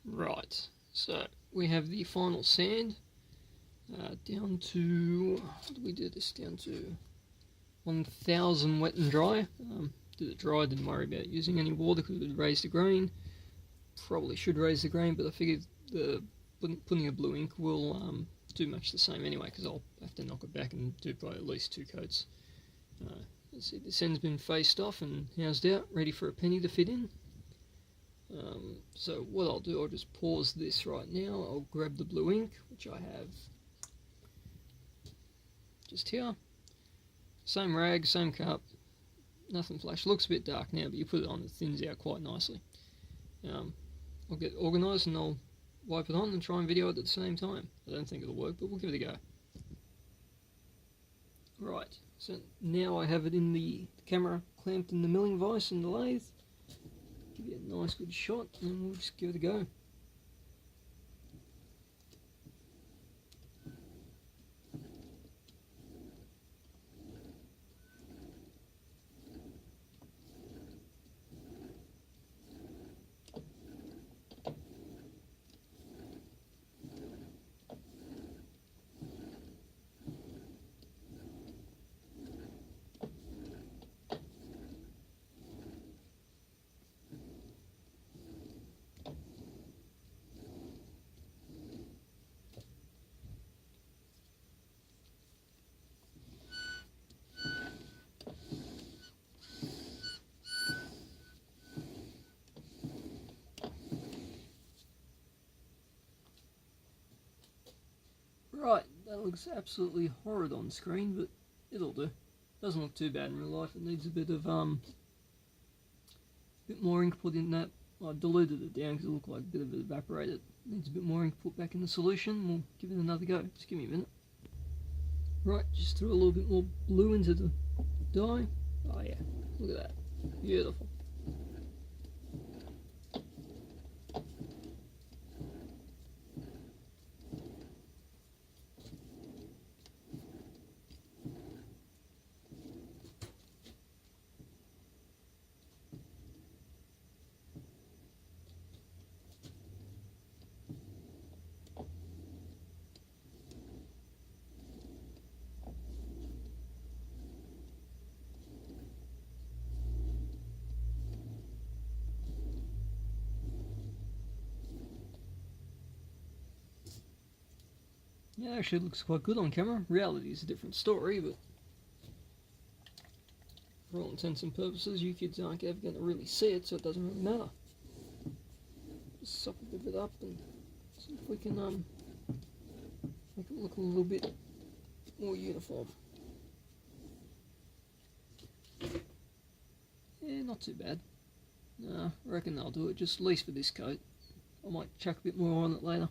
Right, so we have the final sand down to, what did we do this down to? 1000 wet and dry. Did it dry, didn't worry about using any water because it would raise the grain. Probably should raise the grain, but I figured the putting a blue ink will do much the same anyway because I'll have to knock it back and do probably at least 2 coats. Let's see, this end's been faced off and housed out, ready for a penny to fit in. So what I'll do, I'll just pause this right now. I'll grab the blue ink, which I have just here. Same rag, same cup, nothing flash. Looks a bit dark now, but you put it on, it thins out quite nicely. I'll get organised and I'll wipe it on and try and video it at the same time. I don't think it'll work, but we'll give it a go. Right, so now I have it in the camera clamped in the milling vise in the lathe. Give it a nice good shot and we'll just give it a go. Right, that looks absolutely horrid on screen, but it'll do. Doesn't look too bad in real life. It needs a bit more ink put in that. I diluted it down because it looked like a bit of it evaporated. Needs a bit more ink put back in the solution. We'll give it another go. Just give me a minute. Right, just threw a little bit more blue into the dye. Oh yeah, look at that. Beautiful. Yeah, it actually looks quite good on camera. Reality is a different story, but for all intents and purposes, you kids aren't ever going to really see it, so it doesn't really matter. Just suck a bit of it up and see if we can make it look a little bit more uniform. Yeah, not too bad. I reckon I'll do it just at least for this coat. I might chuck a bit more on it later.